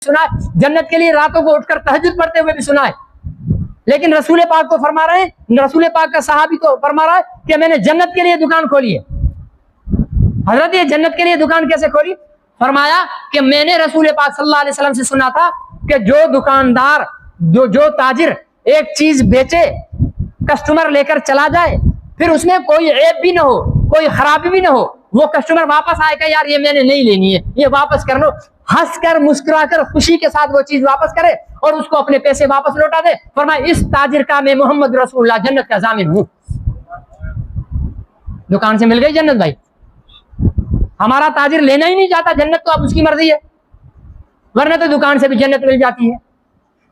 सुना है, जन्नत के लिए रातों को उठकर तहज्जुद पढ़ते हुए भी सुना है। लेकिन रसूल पाक तो फरमा रहे हैं, रसूल पाक का सहाबी तो फरमा रहा है कि मैंने जन्नत के लिए दुकान खोली है। हजरत ये जन्नत के लिए दुकान कैसे खोली? फरमाया कि मैंने रसूल पाक सल्लल्लाहु अलैहि वसल्लम से सुना था कि जो दुकानदार जो ताजिर एक चीज बेचे, कस्टमर लेकर चला जाए, फिर उसमें कोई ऐब भी ना हो, कोई खराबी भी ना हो, वो कस्टमर वापस आएगा, यार ये मैंने नहीं लेनी है, ये वापस कर लो, हंसकर मुस्कुराकर खुशी के साथ वो चीज वापस करे और उसको अपने पैसे वापस लौटा दे। फरमाया इस ताजिर का मैं मोहम्मद रसूलुल्लाह जन्नत का जामिन हूं। दुकान से मिल गई जन्नत भाई। हमारा ताजिर लेना ही नहीं चाहता जन्नत, तो अब उसकी मर्जी है, वरना तो दुकान से भी जन्नत मिल जाती है,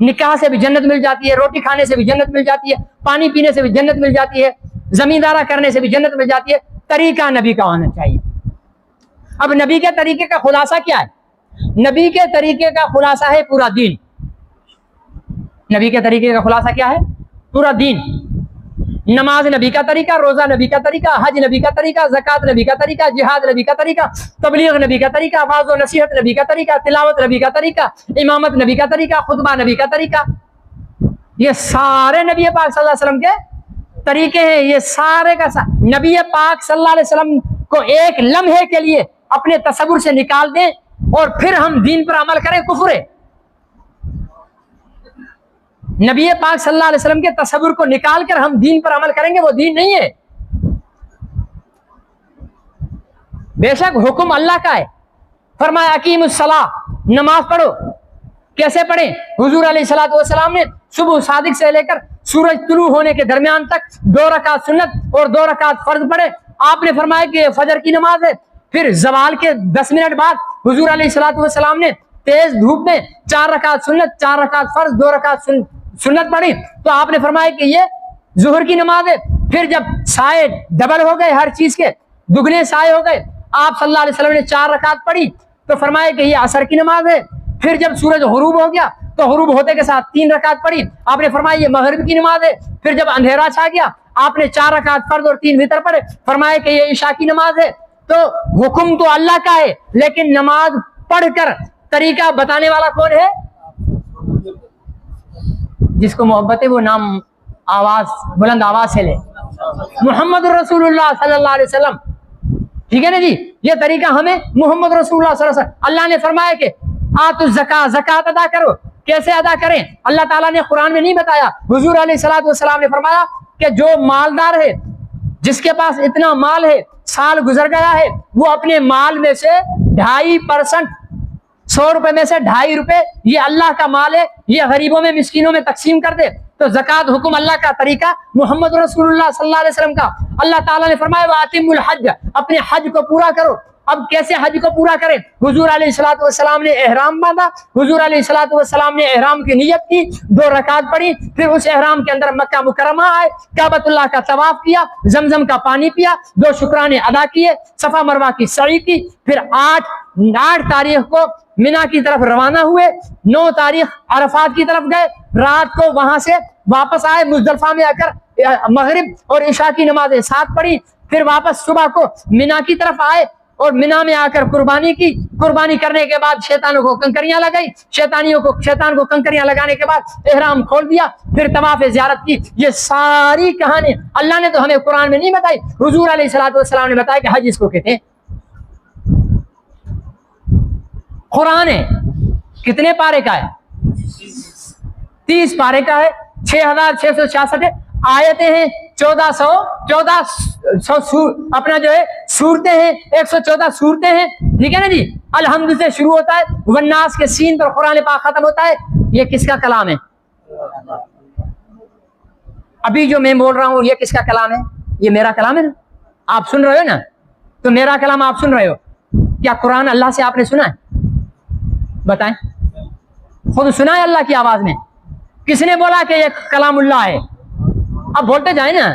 निकाह से भी जन्नत मिल जाती है, रोटी खाने से भी जन्नत मिल जाती है, पानी पीने से भी जन्नत मिल जाती है, जमींदारा करने से भी जन्नत मिल जाती है। तरीका नबी का होना चाहिए। अब नबी के तरीके का खुलासा क्या है? नबी के तरीके का खुलासा है पूरा दीन। नबी के तरीके का खुलासा क्या है? पूरा दीन। नमाज नबी का तरीका, रोजा नबी का तरीका, हज नबी का तरीका, ज़कात नबी का तरीका, जिहाद नबी का तरीका, तबलीग नबी का तरीका, वाज़ व नसीहत नबी का तरीका, तिलावत नबी का तरीका, इमामत नबी का तरीका, खुतबा नबी का तरीका, ये सारे नबी पाक सल्लल्लाहु अलैहि वसल्लम के तरीके हैं। ये सारे का नबी पाक सल्लल्लाहु अलैहि वसल्लम को एक लम्हे के लिए अपने तसव्वुर से निकाल दें और फिर हम दीन पर अमल करें, कुफ्र है। नबी पाक सल्लल्लाहु अलैहि वसल्लम के तसव्वुर को निकाल कर हम दीन पर अमल करेंगे, वो दीन नहीं है। बेशक हुक्म अल्लाह का है, फरमाया अकीमुस सलाह, नमाज पढ़ो। कैसे पढ़े? हुजूर अलैहिस्सलातु वस्सलाम ने सुबह सादिक से लेकर सूरज तुलू होने के दरमियान तक 2 रकात सुन्नत और 2 रकात फर्ज पढ़े। आपने फरमाया कि फजर की नमाज है। फिर जवाल के 10 मिनट बाद हुजूर अलैहिस्सलातु वस्सलाम ने तेज धूप में 4 रकात सुन्नत, 4 रकात फर्ज, 2 रकात सुन्नत पढ़ी। तो आपने फरमाया कि ये जुहर की नमाज है। फिर जब साए डबल हो गए, हर चीज के दुगने साए हो गए, आप सल्लल्लाहु अलैहि वसल्लम ने 4 रकात पढ़ी तो फरमाया कि ये असर की नमाज है। फिर जब सूरज गुरूब हो गया तो गुरूब होते के साथ 3 रकात पढ़ी, आपने फरमाया ये मगरिब की नमाज है। फिर जब अंधेरा छा गया आपने 4 रकात फर्ज और 3 वितर पढ़े, फरमाया कि ये इशा की नमाज है। तो हुक्म तो अल्लाह का है, लेकिन नमाज पढ़कर तरीका बताने वाला कौन है? जिसको मोहब्बत है वो नाम आवाज बुलंद आवाज से ले, मोहम्मद रसूलुल्लाह सल्लल्लाहु अलैहि वसल्लम। ठीक है ना जी? ये तरीका हमें मोहम्मद रसूलुल्लाह सल्लल्लाहु अलैहि वसल्लम। अल्लाह ने फरमाया कि आतु ज़कात, ज़कात अदा करो। कैसे अदा करें? अल्लाह ताला ने कुरान में नहीं बताया, हुजूर अलैहिस्सलातु वस्सलाम ने फरमाया कि जो मालदार है, जिसके पास इतना माल है, साल गुजर गया है, वो अपने माल में से 2.5%, 100 रुपए में से 2.5 रुपए, ये अल्लाह का माल है, ये गरीबों में मिस्कीनों में तकसीम कर दे। तो ज़कात हुक्म अल्लाह का, तरीका मोहम्मद रसूलुल्लाह सल्लल्लाहु अलैहि वसल्लम का। अल्लाह ताला ने फरमाया वातिमुल हज, अपने हज को पूरा करो। अब कैसे हज को पूरा करें? हुजूर अलैहिस्सलातु वस्सलाम ने एहराम बांधा, हुजूर अलैहिस्सलातु वस्सलाम ने एहराम की नियत की, 2 रकात पढ़ी, फिर उस एहराम के अंदर मक्का मुकर्रमा आए, काबतुल्लाह का तवाफ किया, जमजम का पानी पिया, 2 शुक्राने अदा किए, सफा मरवा की सई की। फिर 8 तारीख को मिना की तरफ रवाना हुए, 9 तारीख अरफात की तरफ गए, रात को वहां से वापस आए, मुजदलिफा में आकर मगरिब और इशा की नमाजें साथ पढ़ी। फिर वापस सुबह को मिना की तरफ आए और मिना में आकर कुर्बानी की। कुर्बानी करने के बाद शैतानों को कंकरियां लगाई, शैतान को कंकरियां लगाने के बाद एहराम खोल दिया, फिर तवाफ ज़ियारत की। ये सारी कहानी अल्लाह ने तो हमें कुरान में नहीं बताई, हुजूर अलैहिस्सलातु वस्सलाम ने बताया कि हज इसको कहते हैं। कुरान है कितने पारे का है? 30 पारे का है, 6666 आयतें हैं, 1400 अपना जो है सूरतें हैं, 114 सूरतें हैं। ठीक है ना जी? अलहम्द से शुरू होता है, वन्नास के सीन पर कुरान पाक खत्म होता है। ये किसका कलाम है? अभी जो मैं बोल रहा हूं ये किसका कलाम है? ये मेरा कलाम है ना, आप सुन रहे हो ना, तो मेरा कलाम आप सुन रहे हो। क्या कुरान अल्लाह से आपने सुना है? बताएं, खुद सुना है अल्लाह की आवाज में? किसने बोला कि ये कलामुल्लाह है? अब बोलते जाए ना।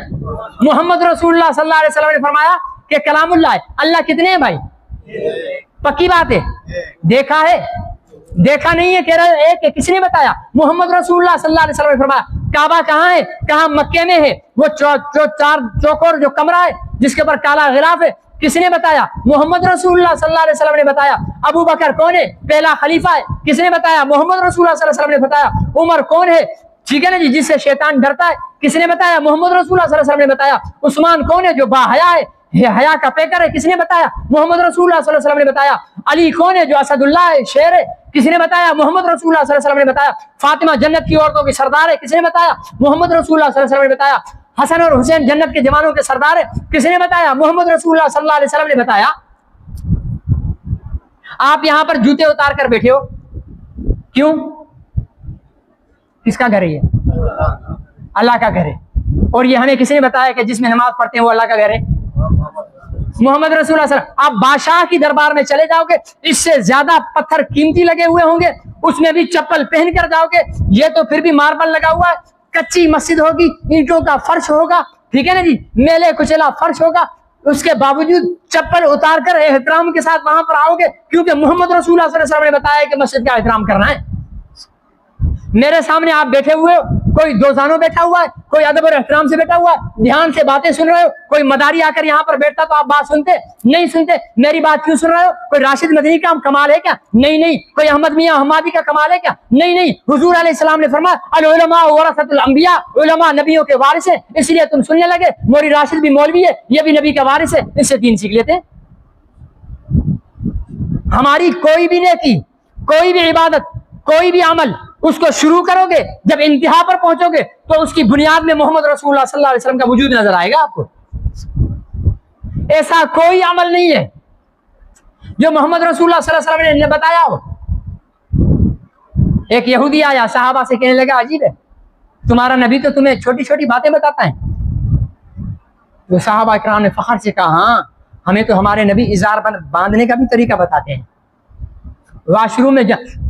मोहम्मद रसूलुल्लाह सल्लल्लाहु अलैहि वसल्लम ने फरमाया कि कलामुल्लाह है। अल्लाह कितने हैं भाई? पक्की बात है? देखा है? देखा नहीं है, कह रहे एक। किसने बताया? मोहम्मद रसूलुल्लाह सल्लल्लाहु अलैहि वसल्लम ने फरमाया। काबा कहाँ है? कहाँ? मक्के में है। वो 4 चौकोर जो कमरा है जिसके ऊपर काला गिलाफ है, किसने बताया? मोहम्मद रसूलुल्लाह सल्लल्लाहु अलैहि वसल्लम ने बताया। अबू बकर कौन है? पहला खलीफा है, किसने बताया? मोहम्मद रसूलुल्लाह सल्लल्लाहु अलैहि वसल्लम ने बताया। उमर कौन है? ठीक है ना जी, जिससे शैतान डरता है, किसने बताया? मोहम्मद रसूलुल्लाह सल्लल्लाहु अलैहि वसल्लम ने बताया। उस्मान कौन है? जो बाहया है, हया का पैकर है, किसने बताया? मोहम्मद रसूलुल्लाह सल्लल्लाहु अलैहि वसल्लम ने बताया। अली कौन है? जो असदुल्लाह है, शेर है, किसने बताया? मोहम्मद रसूलुल्लाह सल्लल्लाहु अलैहि वसल्लम ने बताया। फातिमा जन्नत की औरतों की सरदार है, किसने बताया? मोहम्मद रसूलुल्लाह सल्लल्लाहु अलैहि वसल्लम ने बताया। हसन और हुसैन जन्नत के जवानों के सरदार है, किसने बताया? मोहम्मद रसूलुल्लाह सल्लल्लाहु अलैहि वसल्लम ने बताया। आप यहां पर जूते उतार कर बैठे हो, क्यों? किसका घर है ये? अल्लाह का घर है। और ये हमें किसने बताया कि जिसमें नमाज पढ़ते हैं वो अल्लाह का घर है? मोहम्मद रसूलुल्लाह सल्लल्लाहु अलैहि वसल्लम। आप बादशाह की दरबार में चले जाओगे, इससे ज्यादा पत्थर कीमती लगे हुए होंगे, उसमें भी चप्पल पहन कर जाओगे। ये तो फिर भी मार्बल लगा हुआ है, कच्ची मस्जिद होगी, ईंटों का फर्श होगा, ठीक है ना जी, मेले कुचला फर्श होगा, उसके बावजूद चप्पल उतार कर एहतराम के साथ वहां पर आओगे, क्योंकि मोहम्मद रसूलुल्लाह सल्लल्लाहु अलैहि वसल्लम ने बताया कि मस्जिद का एहतराम करना है। मेरे सामने आप बैठे हुए हो, कोई दोजानों बैठा हुआ है, कोई अदब और एहतराम से बैठा हुआ है, ध्यान से बातें सुन रहे हो। कोई मदारी आकर यहाँ पर बैठता तो आप बात सुनते? नहीं सुनते। मेरी बात क्यों सुन रहे हो? कोई राशिद मदनी का कमाल है क्या? नहीं नहीं। कोई अहमद मियां हमादी का कमाल है क्या? नहीं नहीं। हुजूर अलैहिस्सलाम ने फरमाया, अल उलमा वरसतुल अंबिया, उलमा नबियों के वारिस है, इसलिए तुम सुनने लगे। मोरी राशिद भी मौलवी है, ये भी नबी का वारिस है, इससे दीन सीख लेते हैं। हमारी कोई भी नेकी, कोई भी इबादत, कोई भी अमल, उसको शुरू करोगे, जब इंतहा पर पहुंचोगे तो उसकी बुनियाद में मोहम्मद रसूलुल्लाह सल्लल्लाहु अलैहि वसल्लम का वजूद नजर आएगा आपको। ऐसा कोई अमल नहीं है जो मोहम्मद रसूलुल्लाह सल्लल्लाहु अलैहि वसल्लम ने बताया हो। एक यहूदी आया, सहाबा से कहने लगा, अजीब है, तुम्हारा नबी तो तुम्हें छोटी छोटी बातें बताता है। तो सहाबा इकराम ने फख्र से कहा, हाँ, हमें तो हमारे नबी इजार बांधने का भी तरीका बताते हैं। वाशरूम में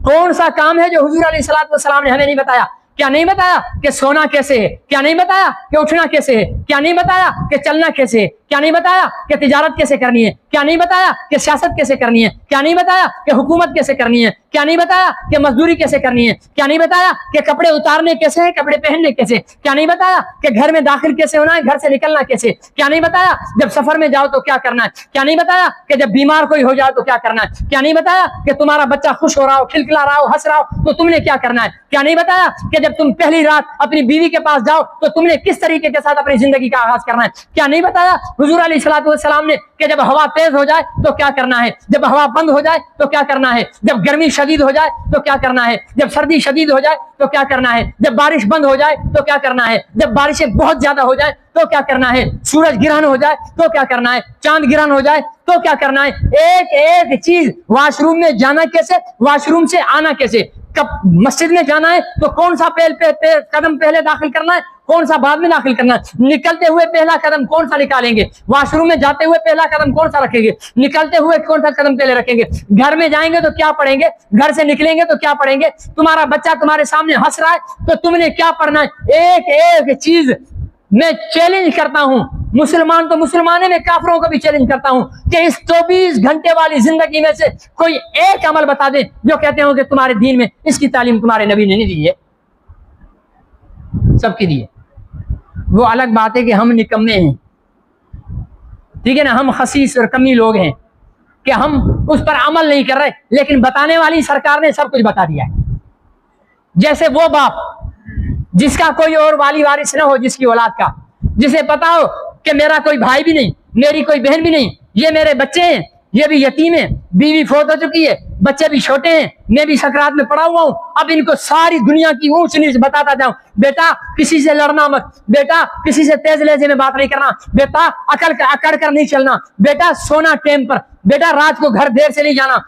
कौन सा काम है जो हुजूर अलैहिस्सलातु वस्सलाम ने हमें नहीं बताया? क्या नहीं बताया कि सोना कैसे है? क्या नहीं बताया कि उठना कैसे है? क्या नहीं बताया कि चलना कैसे है? क्या नहीं बताया कि तिजारत कैसे करनी है? क्या नहीं बताया कि सियासत कैसे करनी है? क्या नहीं बताया कि हुकूमत कैसे करनी है? क्या नहीं बताया कि मजदूरी कैसे करनी है? क्या नहीं बताया कि कपड़े उतारने कैसे हैं, कपड़े पहनने कैसे? क्या नहीं बताया कि घर में दाखिल कैसे होना है, घर से निकलना कैसे? क्या नहीं बताया जब सफर में जाओ तो क्या करना है? क्या नहीं बताया कि जब बीमार कोई हो जाए तो क्या करना है? क्या नहीं बताया कि तुम्हारा बच्चा खुश हो रहा हो, खिलखिला रहा हो, हंस रहा हो तो तुमने क्या करना है? क्या नहीं बताया कि जब तुम पहली रात अपनी बीवी के पास जाओ तो तुमने किस तरीके के साथ अपनी जिंदगी का आगाज करना है? क्या नहीं बताया हुजूर अलैहिस्सलातु वस्सलाम ने कि जब हवा तेज हो जाए तो क्या करना है, जब हवा बंद हो जाए तो क्या करना है, जब गर्मी शदीद हो जाए तो क्या करना है, जब सर्दी शदीद हो जाए तो क्या करना है, जब बारिश बंद हो जाए तो क्या करना है, जब बारिशें बहुत ज्यादा हो जाए तो क्या करना है, सूरज गिरहन हो जाए तो क्या करना है, चांद गिरहन हो जाए तो क्या करना है। एक एक चीज, वॉशरूम में जाना कैसे, वॉशरूम से आना कैसे, कब मस्जिद में जाना है तो कौन सा कदम पहले दाखिल करना है, कौन सा बाद में दाखिल करना है, निकलते हुए पहला कदम कौन सा निकालेंगे, वॉशरूम में जाते हुए पहला कदम कौन सा रखेंगे, निकलते हुए कौन सा कदम पहले रखेंगे, घर में जाएंगे तो क्या पढ़ेंगे, घर से निकलेंगे तो क्या पढ़ेंगे, तुम्हारा बच्चा तुम्हारे सामने हंस रहा है तो तुमने क्या पढ़ना है। एक एक चीज मैं चैलेंज करता हूं, मुसलमान तो मुसलमान है, मैं काफिरों को भी चैलेंज करता हूं कि इस 24 घंटे वाली जिंदगी में से कोई एक अमल बता दे जो कहते हो कि तुम्हारे दीन में इसकी तालीम तुम्हारे नबी ने नहीं दी है। सबकी दी है। वो अलग बात है कि हम निकम्मे हैं, ठीक है ना, हम खसीस और कमी लोग हैं कि हम उस पर अमल नहीं कर रहे, लेकिन बताने वाली सरकार ने सब कुछ बता दिया है। जैसे वो बाप जिसका कोई और वाली वारिस न हो, जिसकी औलाद का, जिसे पता हो कि मेरा कोई भाई भी नहीं, मेरी कोई बहन भी नहीं, ये मेरे बच्चे हैं, ये भी यतीम है, बीवी फौत हो चुकी है, बच्चे भी छोटे हैं, मैं भी सकरात में पड़ा हुआ हूं, अब इनको सारी दुनिया की ऊंच नीच बताता जाऊं। बेटा किसी से लड़ना मत, बेटा किसी से तेज लहजे में बात नहीं करना, बेटा अकड़ कर नहीं चलना, बेटा सोना टाइम पर, बेटा रात को घर देर से नहीं जाना।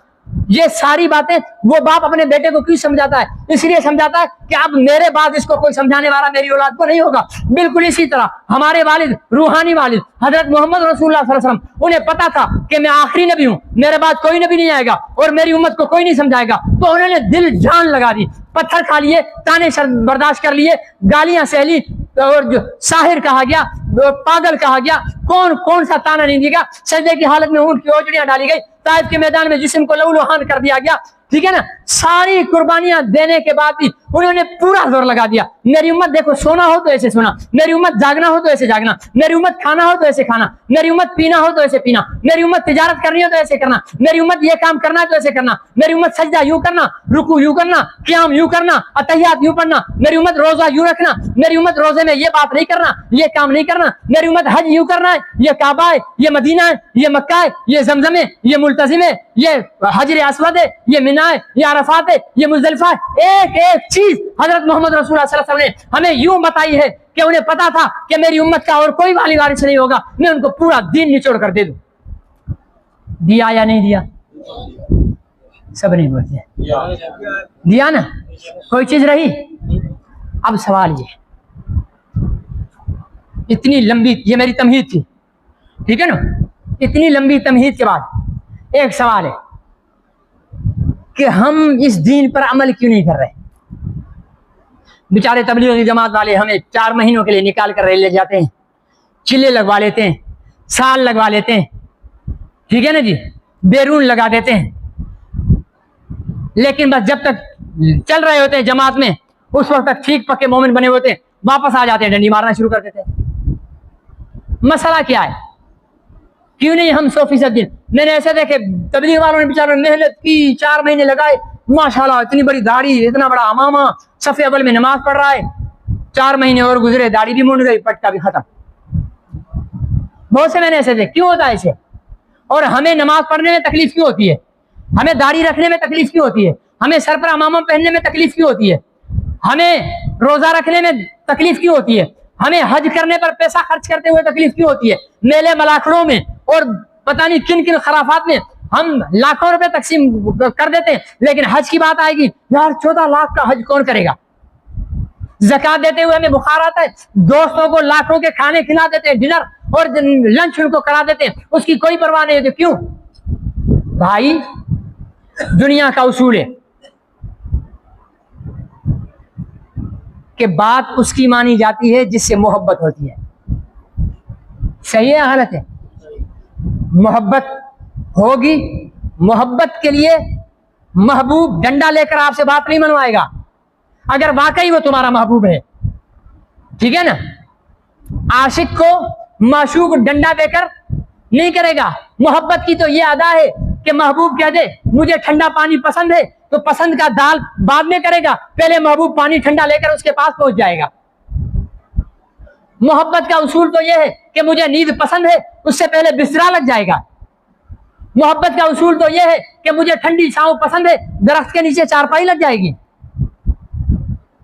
ये सारी बातें वो बाप अपने बेटे को क्यों समझाता है? इसलिए समझाता है कि अब मेरे बाद इसको कोई समझाने वाला मेरी औलाद को नहीं होगा। बिल्कुल इसी तरह हमारे वालिद, रूहानी वालिद हजरत मोहम्मद रसूलुल्लाह सल्लल्लाहु अलैहि वसल्लम, उन्हें पता था कि मैं आखिरी नबी हूं, मेरे बाद कोई नबी नहीं आएगा और मेरी उम्मत को कोई नहीं समझाएगा, तो उन्होंने दिल जान लगा दी, पत्थर खा लिए, ताने बर्दाश्त कर लिए, गालियां सह ली और जो साहिर कहा गया, पागल कहा गया, कौन कौन सा ताना नहीं दिया, सजदे की हालत में ऊंट की ओजड़ियां डाली गई, ताइफ के मैदान में जिस्म को लहूलुहान कर दिया गया, ठीक है ना। सारी कुर्बानियां देने के बाद भी उन्होंने पूरा जोर लगा दिया, मेरी उम्मत देखो सोना हो तो ऐसे सोना, मेरी उम्मत जागना हो तो ऐसे जागना, मेरी उम्मत खाना हो तो ऐसे खाना, मेरी उम्मत पीना हो तो ऐसे पीना, मेरी उम्मत तिजारत करनी हो तो ऐसे करना, मेरी उम्मत ये काम करना है तो ऐसे करना, मेरी उम्मत सजदा यूं करना, रुकू यूं करना, क़ियाम यूं करना, अतहियात यूं पढ़ना, मेरी उम्मत रोजा यूं रखना, मेरी उम्मत रोजे में ये बात नहीं करना, ये काम नहीं करना, मेरी उम्मत हज यूं करना है, ये काबा है, ये मदीना है, ये मक्का है, ये जमजम है, ये मुल्तजिम है, ये हजर अस्वद है, ये मिना है, ये अरफात है, ये मुजदलिफा है। एक एक चीज हजरत मोहम्मद रसूलुल्लाह सल्लल्लाहु अलैहि वसल्लम ने हमें यूं बताई है कि उन्हें पता था कि मेरी उम्मत का और कोई वाली वारिस नहीं होगा, मैं उनको पूरा दीन निचोड़ कर दे दूं। दिया या नहीं दिया? सब नहीं बोलते, दिया ना, कोई चीज रही? अब सवाल ये, इतनी लंबी ये मेरी तमहीद थी, ठीक है ना, इतनी लंबी तमहीद के बाद एक सवाल है कि हम इस दीन पर अमल क्यों नहीं कर रहे? बेचारे तबलीग की जमात वाले हमें 4 महीनों के लिए निकाल कर ले जाते हैं, चिल्ले लगवा लेते हैं, साल लगवा लेते हैं, ठीक है ना जी, बैरून लगा देते हैं, लेकिन बस जब तक चल रहे होते हैं जमात में उस वक्त तक ठीक पक्के मोमिन बने होते हैं, वापस आ जाते हैं, डंडी मारना शुरू कर देते हैं। मसला क्या है? क्यों नहीं हम 100% दिन? मैंने ऐसे देखे तबलीग वालों ने बेचारों ने मेहनत की, 4 महीने लगाए, माशाल्लाह इतनी बड़ी दाढ़ी, इतना बड़ा अमामा, सफ़े अव्वल में नमाज पढ़ रहा है, 4 महीने और गुजरे, दाढ़ी भी मुंड गई, पट्टा भी खत्म। बहुत से मैंने ऐसे देखे। क्यों होता है ऐसे? और हमें नमाज पढ़ने में तकलीफ क्यों होती है? हमें दाढ़ी रखने में तकलीफ क्यों होती है? हमें सर पर अमामा पहनने में तकलीफ क्यों होती है? हमें रोजा रखने में तकलीफ क्यों होती है? हमें हज करने पर पैसा खर्च करते हुए तकलीफ क्यों होती है? मेले मलाखड़ों में और पता नहीं किन किन खराफात में हम लाखों रुपए तकसीम कर देते हैं, लेकिन हज की बात आएगी, यार 14 लाख का हज कौन करेगा? ज़कात देते हुए हमें बुखार आता है, दोस्तों को लाखों के खाने खिला देते हैं, डिनर और लंच उनको करा देते हैं, उसकी कोई परवाह नहीं होती। क्यों भाई? दुनिया का उसूल है कि बात उसकी मानी जाती है जिससे मोहब्बत होती है। सही है, गलत है? मोहब्बत होगी, मोहब्बत के लिए महबूब डंडा लेकर आपसे बात नहीं मनवाएगा, अगर वाकई वो तुम्हारा महबूब है, ठीक है ना। आशिक को माशूक डंडा देकर नहीं करेगा। मोहब्बत की तो ये अदा है कि महबूब कह दे मुझे ठंडा पानी पसंद है, तो पसंद का दाल बाद में करेगा, पहले महबूब पानी ठंडा लेकर उसके पास पहुंच जाएगा। मोहब्बत का उसूल तो यह है कि मुझे नींद पसंद है, उससे पहले बिस्तरा लग जाएगा। मोहब्बत का उसूल तो यह है कि मुझे ठंडी छांव पसंद है, दरख्त के नीचे चारपाई लग जाएगी।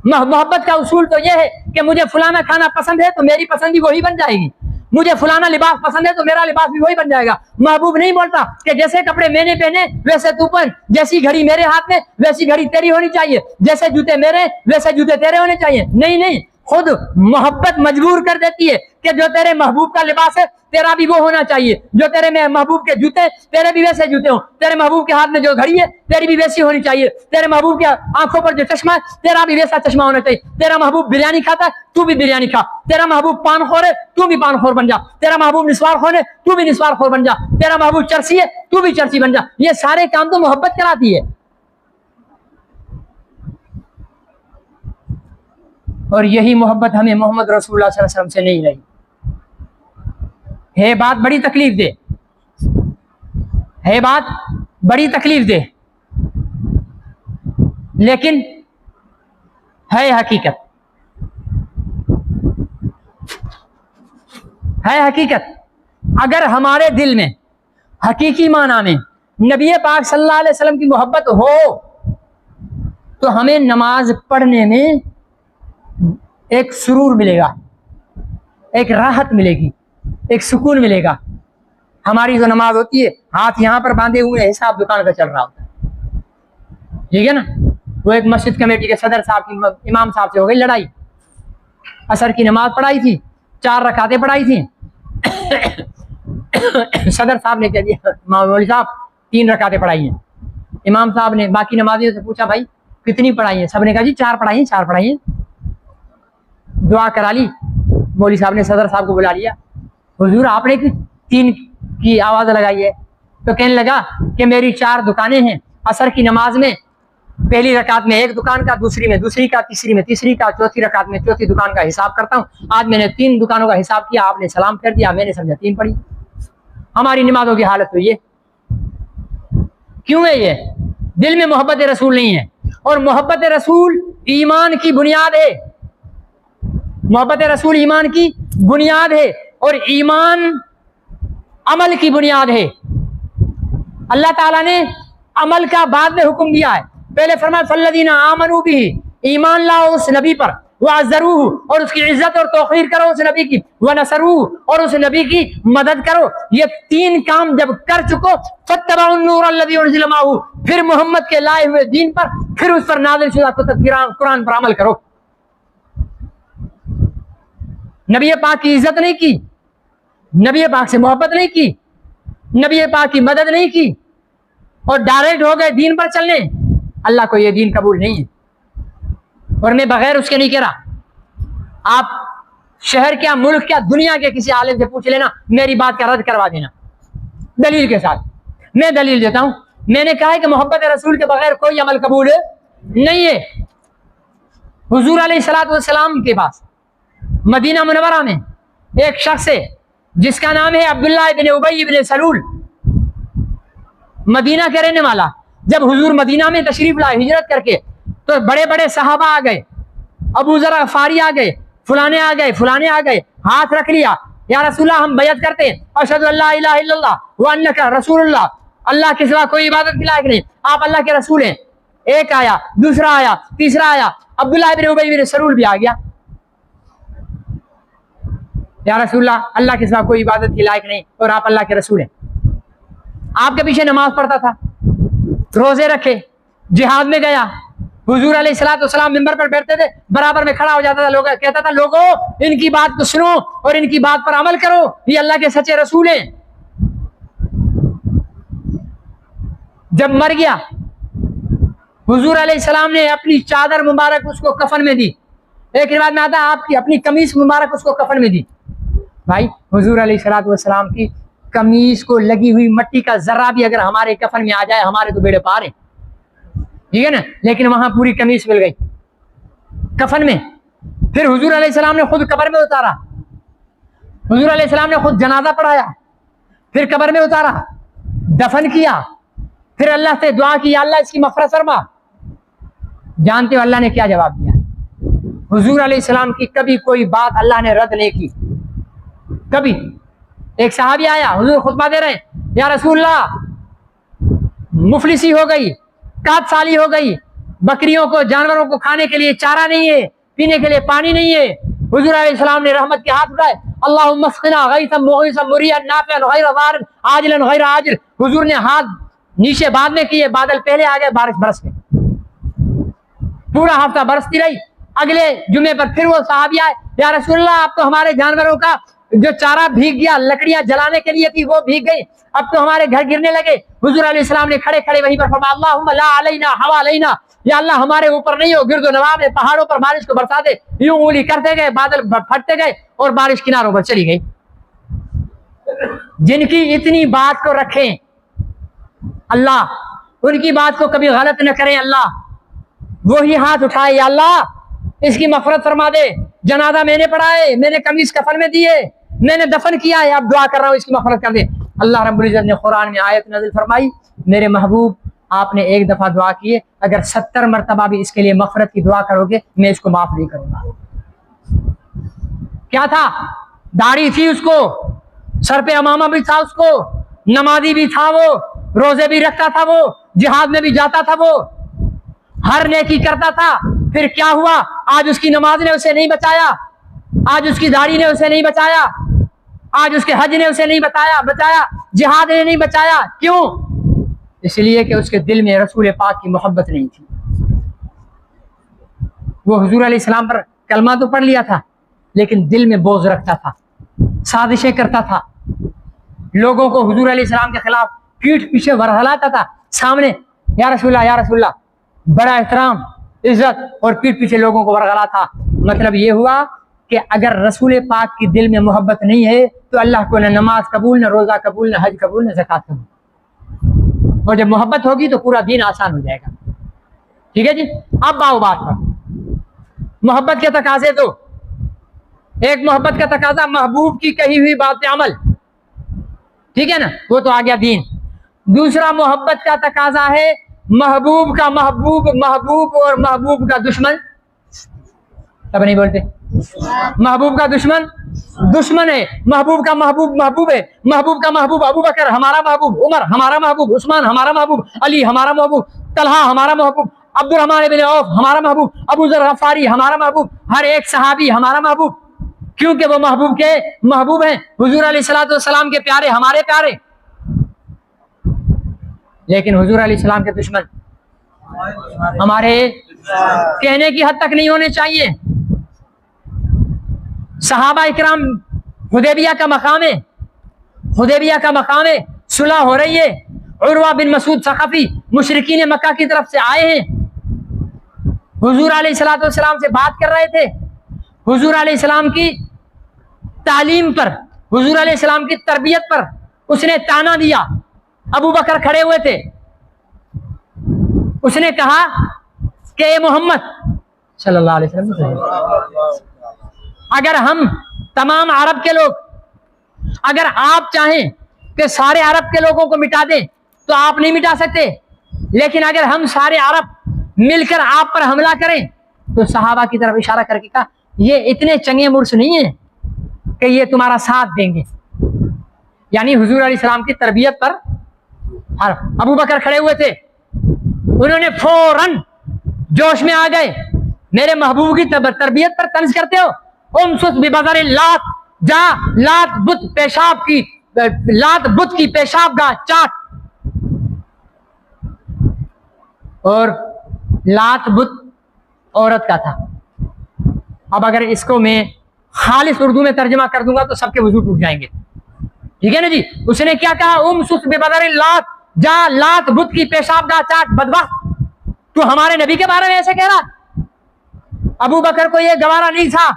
मोहब्बत का उसूल तो यह है कि मुझे फलाना खाना पसंद है तो मेरी पसंद भी वही बन जाएगी, मुझे फलाना लिबास पसंद है तो मेरा लिबास भी वही बन जाएगा। महबूब नहीं बोलता कि जैसे कपड़े मैंने पहने वैसे तू पहन, जैसी घड़ी मेरे हाथ में वैसी घड़ी तेरी होनी चाहिए, जैसे जूते मेरे वैसे जूते तेरे होने चाहिए। नहीं नहीं, खुद मोहब्बत मजबूर कर देती है कि जो तेरे महबूब का लिबास है तेरा भी वो होना चाहिए, जो तेरे महबूब के जूते तेरे भी वैसे जूते हो, तेरे महबूब के हाथ में जो घड़ी है तेरी भी वैसी होनी चाहिए, तेरे महबूब के आंखों पर जो चश्मा है तेरा भी वैसा चश्मा होना चाहिए। तेरा महबूब बिरयानी खाता है तू भी बिरयानी खा, तेरा महबूब पानखोर है तू भी पानखोर बन जा, तेरा महबूब निस्वारखोर है तू भी निस्वारखोर बन जा, तेरा महबूब चर्सी है तू भी चर्सी बन जा। ये सारे काम तो मोहब्बत कराती है। और यही मोहब्बत हमें मोहम्मद रसूलुल्लाह सल्लल्लाहु अलैहि वसल्लम से नहीं रही है। बात बड़ी तकलीफ दे, है बात बड़ी तकलीफ दे, लेकिन है हकीकत, है हकीकत। अगर हमारे दिल में हकीकी माना में नबी पाक सल्लल्लाहु अलैहि वसल्लम की मोहब्बत हो तो हमें नमाज पढ़ने में एक सुरूर मिलेगा, एक राहत मिलेगी, एक सुकून मिलेगा। हमारी जो नमाज होती है हाथ यहाँ पर बांधे हुए हिसाब दुकान का चल रहा होता है, ठीक है ना। वो एक मस्जिद कमेटी के सदर साहब की इमाम साहब से हो गई लड़ाई, असर की नमाज पढ़ाई थी, 4 रकातें पढ़ाई थी। सदर साहब ने कह दिया मौलवी साहब 3 रकातें पढ़ाई हैं। इमाम साहब ने बाकी नमाजियों से पूछा भाई कितनी पढ़ाई है? सबने कहा जी 4 पढ़ाई हैं, 4 पढ़ाई हैं। दुआ करा ली, मौलवी साहब ने सदर साहब को बुला लिया, हुजूर आपने की 3 की आवाज लगाई है। तो कहने लगा कि मेरी 4 दुकानें हैं, असर की नमाज में पहली रकात में 1 दुकान का, दूसरी में दूसरी का, तीसरी में तीसरी का, चौथी रकात में चौथी दुकान का हिसाब करता हूँ। आज मैंने 3 दुकानों का हिसाब किया, आपने सलाम कर दिया, मैंने समझा 3 पढ़ी। हमारी नमाजों की हालत हुई है। क्यों है ये? दिल में मोहब्बत रसूल नहीं है, और मोहब्बत रसूल ईमान की बुनियाद है। मोहब्बत रसूल ईमान की बुनियाद है, और ईमान अमल की बुनियाद है। अल्लाह ताला ने अमल का बाद में हुक्म दिया है। पहले फरमाया फल्लदीना आमनू बिही, ईमान लाओ उस नबी पर, वअज़्ज़रूहु, और उसकी इज्जत और तौक़ीर करो उस नबी की, वनसरूहु, और उस नबी की मदद करो। ये 3 काम जब कर चुको, फत्तबउन नूर अल्लज़ी उनज़िला माहू, फिर मोहम्मद के लाए हुए दीन पर, फिर उस पर नाज़िल शुदा कुरान पर अमल करो। नबी पाक की इज्जत नहीं की, नबी पाक से मोहब्बत नहीं की, नबी पाक की मदद नहीं की, और डायरेक्ट हो गए दीन पर चलने। अल्लाह को यह दीन कबूल नहीं है। और मैं बगैर उसके नहीं कह रहा। आप शहर क्या, मुल्क क्या, दुनिया के किसी आलिम से पूछ लेना, मेरी बात का रद्द करवा देना दलील के साथ। मैं दलील देता हूं। मैंने कहा है कि मोहब्बत रसूल के बगैर कोई अमल कबूल नहीं है। हुजूर अलैहिस्सलातु वस्सलाम के पास मदीना मुनव्वरा में एक शख्स है जिसका नाम है अब्दुल्लाह इब्न उबई इब्न सलूल, मदीना के रहने वाला। जब हुजूर मदीना में तशरीफ लाए हिजरत करके, तो बड़े बड़े सहाबा आ गए, अबू ज़र गफ़ारी आ गए, फलाने आ गए, फलाने आ गए, हाथ रख लिया, या रसूलल्लाह हम बैत करते हैं, अशहदु अल्ला इलाहा इल्लल्लाह व अन्नका रसूलुल्लाह, अल्लाह के सिवा कोई इबादत के लायक नहीं, आप अल्लाह के रसूल हैं। एक आया, दूसरा आया, तीसरा आया, अब्दुल्लाह इब्न उबई इब्न सलूल भी आ गया, या रसूलल्लाह अल्लाह के सिवा कोई इबादत के लायक नहीं और आप अल्लाह के रसूल हैं। आपके पीछे नमाज पढ़ता था, रोजे रखे, जिहाद में गया। हुजूर अलैहिस्सलाम मिंबर पर बैठते थे, बराबर में खड़ा हो जाता था, लोग कहता था लोगों इनकी बात को सुनो और इनकी बात पर अमल करो, ये अल्लाह के सच्चे रसूल हैं। जब मर गया, हुजूर अलैहिस्सलाम ने अपनी चादर मुबारक उसको कफन में दी। एक रिवायत में आता है आपकी अपनी कमीज मुबारक उसको कफन में दी। भाई हुजूर अलैहिस्सलाम की कमीज को लगी हुई मट्टी का जर्रा भी अगर हमारे कफन में आ जाए, हमारे तो बेड़े पार है, ठीक है ना। लेकिन वहां पूरी कमीज मिल गई कफन में। फिर हुजूर अलैहिस्सलाम ने खुद कब्र में उतारा, हुजूर अलैहिस्सलाम ने खुद जनाजा पढ़ाया, फिर कब्र में उतारा, दफन किया, फिर अल्लाह से दुआ की, अल्लाह इसकी मग़फ़िरत फरमा। जानते हो अल्लाह ने क्या जवाब दिया? हुजूर अलैहिस्सलाम की कभी कोई बात अल्लाह ने रद्द नहीं की, कभी। एक सहाबी आया, हुजूर खुतबा दे रहे हैं, या रसूलल्लाह मुफलिसी हो गई, कात साली हो गई, बकरियों को, जानवरों को खाने के लिए चारा नहीं है, पीने के लिए पानी नहीं है। हुजूर अलैहिस्सलाम ने रहमत के हाथ उठाए, अल्लाहुम्मा अस्क़िना गैसन मुग़ीसन मुरियन नाफ़िअन गैर ज़ारिन आजिलन गैर आजिल। हुजूर ने हाथ नीचे बाद में किए, बादल पहले आ गए, बारिश बरस गई। पूरा हफ्ता बरसती रही। अगले जुमे पर फिर वो सहाबी आए, या रसूलल्लाह अब तो हमारे जानवरों का जो चारा भीग गया, लकड़ियां जलाने के लिए थी वो भीग गई, अब तो हमारे घर गिरने लगे। हुजूर अलैहिस्सलाम ने खड़े खड़े वहीं पर फरमाया, अल्लाहुम्मा ला अलैना हवा अलैना, या अल्लाह हमारे ऊपर नहीं हो, गिरदो नवा में पहाड़ों पर बारिश को बरसा दे। यूं उंगली करते गए, बादल फटते गए और बारिश किनारों पर चली गई। जिनकी इतनी बात को रखें अल्लाह, उनकी बात को कभी गलत न करें अल्लाह, वही हाथ उठाए, या अल्लाह इसकी मग़फ़िरत फरमा दे। जनाजा मैंने पढ़ाए, मैंने कमीज कफन में दिए, मैंने दफन किया है, अब दुआ कर रहा हूँ इसकी मग़फ़िरत कर दे। अल्लाह रब्बुल इज़्ज़त ने कुरान में आयत नाज़िल फरमाई, मेरे महबूब आपने एक दफा दुआ की है, अगर 70 मरतबा भी इसके लिए मग़फ़िरत की दुआ करोगे मैं इसको माफ नहीं करूंगा। क्या था? दाढ़ी थी उसको, सर पे अमामा भी था उसको, नमाजी भी था वो, रोजे भी रखता था वो, जिहाद में भी जाता था वो, हर नेकी करता था। फिर क्या हुआ? आज उसकी नमाज ने उसे नहीं बचाया, आज उसकी दाढ़ी ने उसे नहीं बचाया, आज उसके हज ने उसे नहीं बचाया, जिहाद ने नहीं बचाया। क्यों? इसलिए कि उसके दिल में रसूल पाक की मोहब्बत नहीं थी। वो हुजूर अलैहिस्सलाम पर कलमा तो पढ़ लिया था, लेकिन दिल में बोझ रखता था, साजिशें करता था, लोगों को हुजूर अलैहिस्सलाम के खिलाफ पीठ पीछे वरहलाता था, सामने या रसूलल्लाह, बड़ा एहतराम, इज्जत, और पीठ पीछे लोगों को वरगला था। मतलब ये हुआ कि अगर रसूल पाक की दिल में मोहब्बत नहीं है तो अल्लाह को न नमाज कबूल, न रोज़ा कबूल, न हज कबूल, न ज़कात कबूल। और जब मोहब्बत होगी तो पूरा दीन आसान हो जाएगा। ठीक है जी। अब आओ बात पर। मोहब्बत के तकाजे दो। एक मोहब्बत का तकाजा महबूब की कही हुई बात अमल, ठीक है ना, वो तो आ गया दीन। दूसरा मोहब्बत का तकाजा है महबूब का महबूब, महबूब और महबूब का दुश्मन। सब नहीं बोलते। महबूब का दुश्मन दुश्मन है, महबूब का महबूब महबूब है। महबूब का महबूब अबू बकर हमारा महबूब, उमर हमारा महबूब, उस्मान हमारा महबूब, अली हमारा महबूब, तलहा हमारा महबूब, अब्दुर्रहमान इब्न औफ हमारा महबूब, अबू ज़र गफ़ारी हमारा महबूब, हर एक सहाबी हमारा महबूब, क्योंकि वो महबूब के महबूब हैं। हुजूर अलैहिस्सलातु वस्सलाम के प्यारे हमारे प्यारे। लेकिन हुजूर अलैहिस्सलाम के दुश्मन हमारे कहने की हद तक नहीं होने चाहिए। सहाबा इकराम, हुदैबिया का मकाम है, हुदैबिया का मकाम है, सुलह हो रही है। उर्वा बिन मसूद सक़फ़ी मुशरिकीन मक्का की तरफ से आए हैं, हुजूर अलैहिस्सलातु वस्सलाम से बात कर रहे थे। हुजूर अलैहिस्सलाम की तालीम पर, हुजूर अलैहिस्सलाम की तरबियत पर उसने ताना दिया। अबू बकर खड़े हुए थे, उसने कहा कि ए मोहम्मद सल्लल्लाहु अलैहि वसल्लम, अगर हम तमाम अरब के लोग, अगर आप चाहें कि सारे अरब के लोगों को मिटा दें तो आप नहीं मिटा सकते, लेकिन अगर हम सारे अरब मिलकर आप पर हमला करें, तो सहाबा की तरफ इशारा करके कहा ये इतने चंगे मुर्स नहीं है कि ये तुम्हारा साथ देंगे। यानी हुजूर अलैहिस्सलाम की तरबियत पर अबू बकर खड़े हुए थे, उन्होंने फौरन जोश में आ गए। मेरे महबूब की तरबियत पर तंज करते हो? बिबज़र लात, जा लात बुत पेशाब की, लात बुत की पेशाबगाह चाट। और लात बुत औरत का था। अब अगर इसको मैं खालिस उर्दू में तर्जमा कर दूंगा तो सबके वजू टूट जाएंगे। ठीक है ना जी। उसने क्या कहा? बिबज़र लात, जा लात बुत की पेशाबगाह चाट। बदबख्त, तू हमारे नबी के बारे में ऐसे कह रहा? अबू बकर को यह गवारा नहीं था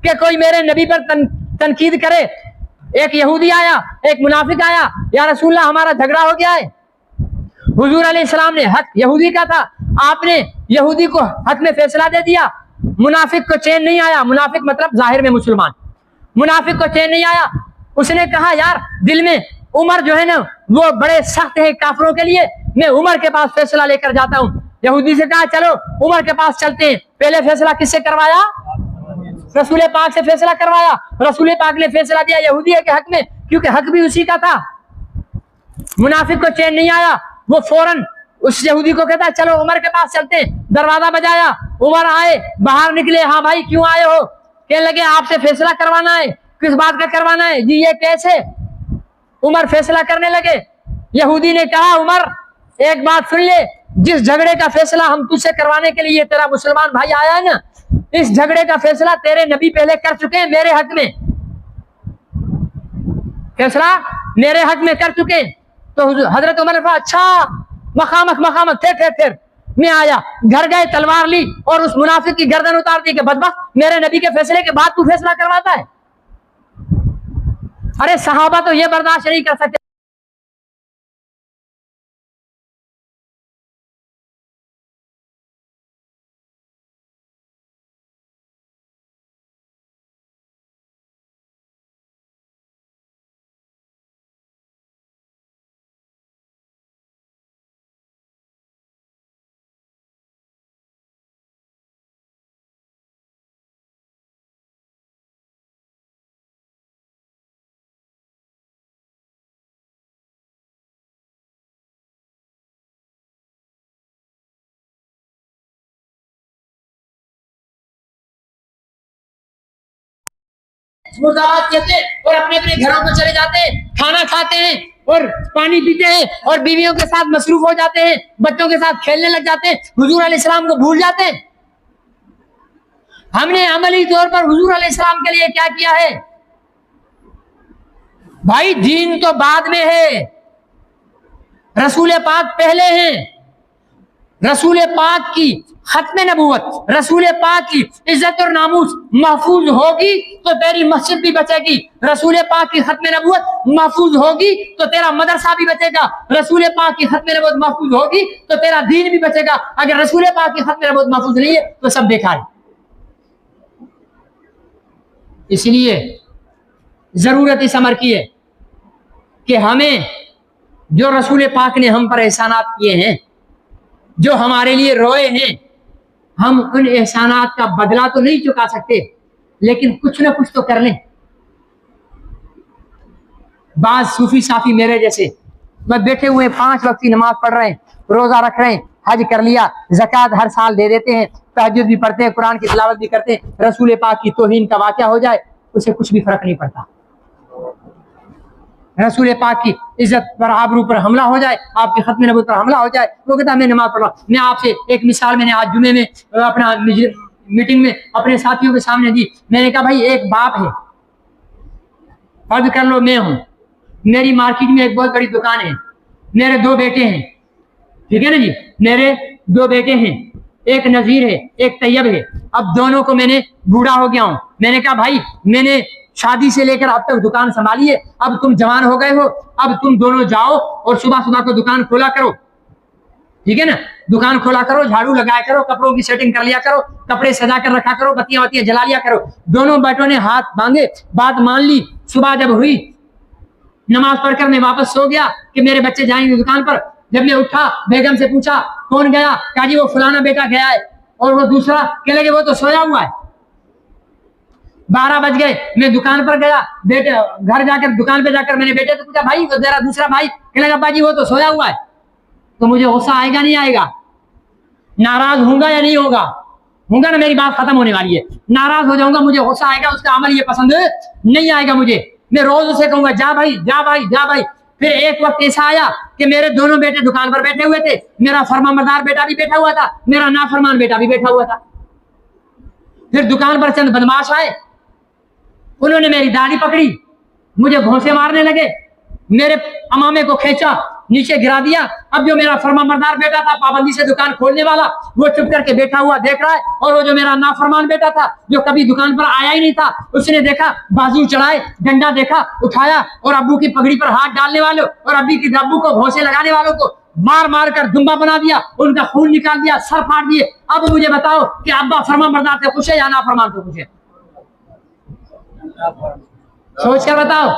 कि कोई मेरे नबी पर तनकीद करे। एक यहूदी आया, एक मुनाफिक आया, या रसूलल्लाह हमारा झगड़ा हो गया है। हुजूर अलैहिस्सलाम ने हक यहूदी का था, आपने यहूदी को हक में फैसला दे दिया। मुनाफिक को चैन नहीं आया, मुनाफिक मतलब जाहिर में मुसलमान, मुनाफिक को चैन नहीं आया। उसने कहा यार दिल में उमर जो है ना वो बड़े सख्त है काफिरों के लिए, मैं उमर के पास फैसला लेकर जाता हूँ। यहूदी से कहा चलो उमर के पास चलते हैं। पहले फैसला किससे करवाया? रसूल पाक से फैसला करवाया। रसूल पाक ने फैसला दिया यहूदी के हक में, क्योंकि हक भी उसी का था। मुनाफिक को चैन नहीं आया, वो फौरन उस यहूदी को कहता चलो उमर के पास चलते हैं। दरवाजा बजाया, उमर आए, बाहर निकले। हाँ भाई क्यों आए हो? कहने लगे आपसे फैसला करवाना है। किस बात का करवाना है जी? ये कैसे? उमर फैसला करने लगे। यहूदी ने कहा उमर एक बात सुन ले, जिस झगड़े का फैसला हम तुझसे करवाने के लिए तेरा मुसलमान भाई आया है ना, इस झगड़े का फैसला तेरे नबी पहले कर चुके हैं मेरे हक में। फैसला मेरे हक में कर चुके। तो हजरत उमर ने कहा अच्छा मखामक मखामक थे मैं आया। घर गए, तलवार ली और उस मुनाफिक की गर्दन उतार दी कि बदबख्त मेरे नबी के फैसले के बाद तू फैसला करवाता है। अरे सहाबा तो ये बर्दाश्त नहीं कर सकते। मुर्दाबाद कहते हैं और अपने अपने घरों को चले जाते हैं, खाना खाते हैं और पानी पीते हैं और बीवियों के साथ मसरूफ हो जाते हैं, बच्चों के साथ खेलने लग जाते हैं, हुजूर अलैहिस्सलाम को भूल जाते हैं। हमने अमली तौर पर हुजूर अलैहिस्सलाम के लिए क्या किया है? भाई दीन तो बाद में है, रसूल पाक पहले हैं। रसूल पाक की खत्म नबूवत, रसूल पाक की इज्जत और नामूस महफूज होगी तो तेरी मस्जिद भी बचेगी। रसूल पाक की खत्म नबूवत महफूज होगी तो तेरा मदरसा भी बचेगा। रसूल पाक की खत्म नबूवत महफूज होगी तो तेरा दीन भी बचेगा। अगर रसूल पाक की खत्म नबूवत महफूज नहीं है तो सब बेकार है। इसलिए जरूरत इस अमर की है कि हमें जो रसूल पाक ने हम पर एहसानात किए हैं, जो हमारे लिए रोए हैं, हम उन एहसानात का बदला तो नहीं चुका सकते, लेकिन कुछ ना कुछ तो कर लें। बाज सूफी साफी मेरे जैसे बस बैठे हुए 5 वक्त की नमाज पढ़ रहे हैं, रोजा रख रहे हैं, हज कर लिया, ज़कात हर साल दे देते हैं, तहज्जुद भी पढ़ते हैं, कुरान की तिलावत भी करते हैं, रसूल पाक की तौहीन का वाक़या हो जाए उसे कुछ भी फर्क नहीं पड़ता। रसूल पाक की इज्जत पर, आबरू पर हमला हो जाए, आपके खत्म नबूवत पर हमला हो जाए, वो कहता है मैं नमाज पढ़ रहा हूं। मैं आपसे एक मिसाल मैंने आज जुमे में अपना मीटिंग में अपने साथियों के सामने दी। मैंने कहा भाई एक बाप है, फर्ज कर लो मैं हूं, मेरी मार्केट में एक बहुत बड़ी दुकान है, मेरे 2 बेटे हैं, ठीक है ना जी, मेरे 2 बेटे हैं, एक नजीर है एक तैयब है। अब दोनों को मैंने बूढ़ा हो गया हूं। मैंने कहा भाई मैंने शादी से लेकर अब तक दुकान संभाली है, अब तुम जवान हो गए हो, अब तुम दोनों जाओ और सुबह सुबह को दुकान खोला करो, ठीक है ना, दुकान खोला करो, झाड़ू लगाया करो, कपड़ों की सेटिंग कर लिया करो, कपड़े सजा कर रखा करो, बत्तियां वत्तियां जला लिया करो। दोनों बेटों ने हाथ बांधे, बात मान ली। सुबह जब हुई, नमाज पढ़कर मैं वापस सो गया कि मेरे बच्चे जाएंगे दुकान पर। जब मैं उठा, बेगम से पूछा कौन गया, कहा जी वो फलाना बेटा गया है, और वो दूसरा कह लगे वो तो सोया हुआ है। 12 बज गए, मैं दुकान पर गया, बेटे घर जाकर दुकान पे जाकर मैंने बेटे से पूछा भाई वो तेरा दूसरा भाई, कह लगा अब्बा जी वो तो सोया हुआ है। तो मुझे गुस्सा आएगा नहीं आएगा, नाराज होऊंगा या नहीं होगा, होगा ना, मेरी बात खत्म होने वाली है। नाराज हो जाऊंगा, मुझे गुस्सा आएगा, उसका अमल ये पसंद नहीं आएगा मुझे, मैं रोज उसे कहूंगा जा भाई जा भाई जा भाई। फिर एक वक्त ऐसा आया कि मेरे दोनों बेटे दुकान पर बैठे हुए थे, मेरा फरमाबरदार बेटा भी बैठा हुआ था, मेरा नाफरमान बेटा भी बैठा हुआ था। फिर दुकान पर चंद बदमाश आए, उन्होंने मेरी दाढ़ी पकड़ी, मुझे घोंसे मारने लगे, मेरे अमामे को खींचा, नीचे गिरा दिया। अब जो मेरा फरमाबरदार बेटा था, पाबंदी से दुकान खोलने वाला, वो चुप करके बैठा हुआ देख रहा है, और वो जो मेरा नाफरमान बेटा था, जो कभी दुकान पर आया ही नहीं था, उसने देखा, बाजू चढ़ाए, डंडा देखा, उठाया, और अब्बू की पगड़ी पर हाथ डालने वालों और अब्बू को घोंसे लगाने वालों को मार मार कर दुम्बा बना दिया, उनका खून निकाल दिया, सर फाड़ दिए। अब मुझे बताओ कि अब्बा फरमाबरदार से खुश है या नाफरमान से खुश है? सोच कर बताओ,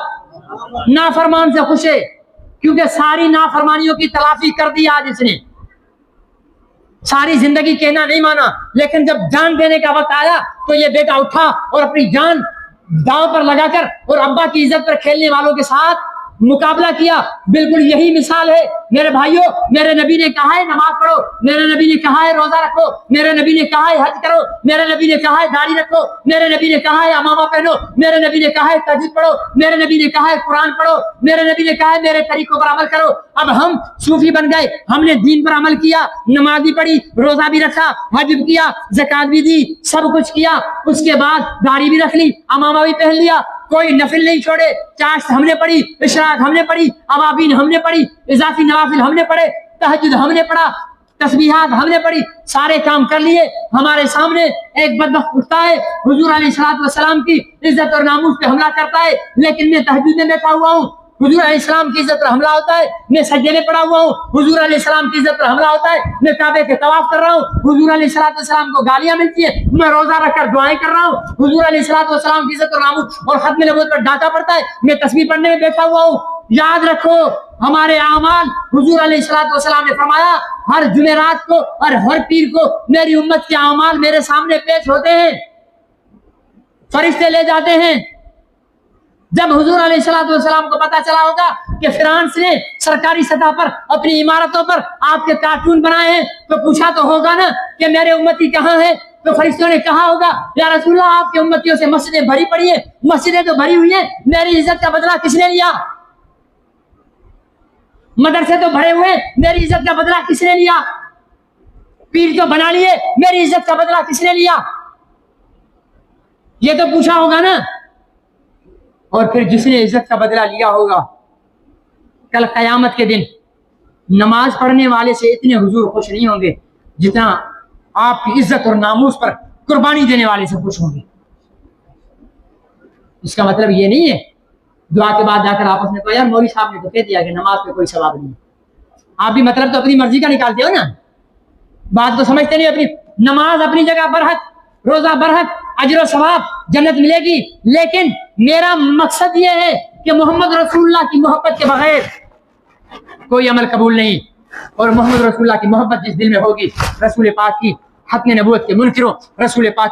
नाफरमान से खुश है, क्योंकि सारी नाफरमानियों की तलाफी कर दी आज इसने। सारी जिंदगी कहना नहीं माना, लेकिन जब जान देने का वक्त आया तो ये बेटा उठा और अपनी जान दांव पर लगाकर और अब्बा की इज्जत पर खेलने वालों के साथ मुकाबला किया। बिल्कुल यही मिसाल है मेरे भाइयों। मेरे नबी ने कहा है नमाज पढ़ो, मेरे नबी ने कहा है रोजा रखो, मेरे नबी ने कहा है हज करो, मेरे नबी ने कहा है दाढ़ी रखो, मेरे नबी ने कहा है अमामा पहनो, मेरे नबी ने कहा है तहज्जुद पढ़ो, मेरे नबी ने कहा है कुरान पढ़ो, मेरे नबी ने कहा है मेरे तरीकों पर अमल करो। अब हम सूफी बन गए, हमने दीन पर अमल किया, नमाज भी पढ़ी, रोजा भी रखा, हज भी किया, ज़कात भी दी, सब कुछ किया, उसके बाद दाढ़ी भी रख ली, अमामा भी पहन लिया, कोई नफिल नहीं छोड़े, चाश्त हमने पढ़ी, इशराक हमने पढ़ी, अवाबीन हमने पढ़ी, इजाफी नवाफिल हमने पढ़े, तहज्जुद हमने पढ़ा, तस्बीहात हमने पढ़ी, सारे काम कर लिए। हमारे सामने एक बदबख्त उठता है, हुजूर अलैहिस्सलाम की इज्जत और नामूस पे हमला करता है, लेकिन मैं तहज्जुद में बैठा हुआ हूँ। हुजूर अलैहिस्सलाम की इज्जत पर हमला होता है, मैं सज्जे में पड़ा हुआ हूँ। हुजूर अलैहिस्सलाम की इज्जत पर हमला होता है, मैं काबे के तवाफ कर रहा हूँ। हुजूर अलैहिस्सलाम को गालियां मिलती है, मैं रोजा रखकर दुआएं कर रहा हूँ। हुजूर अलैहिस्सलाम की इज्जत और नामूस और खत्म नबूवत पर डांटा पड़ता है, मैं तस्बीह पढ़ने में बैठा हुआ हूँ। याद रखो हमारे आमाल, हुजूर अलैहिस्सलाम ने फरमाया हर जुमेरात को और हर पीर को मेरी उम्मत के आमाल मेरे सामने पेश होते हैं, फरिश्ते ले जाते हैं। जब हुजूर अलैहिस्सलाम को पता चला होगा कि फ्रांस ने सरकारी सतह पर अपनी इमारतों पर आपके कार्टून बनाए हैं, तो पूछा तो होगा ना कि मेरे उम्मती कहाँ है? तो फरिश्तों ने कहा होगा या रसूलल्लाह आपके उम्मतियों से मस्जिदें भरी पड़ी है, मस्जिदें तो भरी हुई है, मेरी इज्जत का बदला किसने लिया? मदरसे तो भरे हुए, मेरी इज्जत का बदला किसने लिया? पीर तो बना लिए, मेरी इज्जत का बदला किसने लिया? ये तो पूछा होगा ना। और फिर जिसने इज्जत का बदला लिया होगा, कल कयामत के दिन नमाज पढ़ने वाले से इतने हुजूर खुश नहीं होंगे जितना आपकी इज्जत और नामूस पर कुर्बानी देने वाले से खुश होंगे। इसका मतलब ये नहीं है दुआ के बाद जाकर आपस में, यार मौलवी साहब ने तो कह दिया कि नमाज पे कोई सवाब नहीं है। आप भी मतलब तो अपनी मर्जी का निकालते हो ना, बात को समझते नहीं। अपनी नमाज अपनी जगह बरहक, रोजा बरहक, अजर सवाब, जन्नत मिलेगी। लेकिन मेरा मकसद ये है कि मोहम्मद रसूलुल्लाह की मोहब्बत के बगैर कोई अमल कबूल नहीं। और मोहम्मद रसूलुल्लाह की मोहब्बत जिस दिल में होगी, रसूल पाक की हक नबूवत के मुनकिरों, रसूल पाक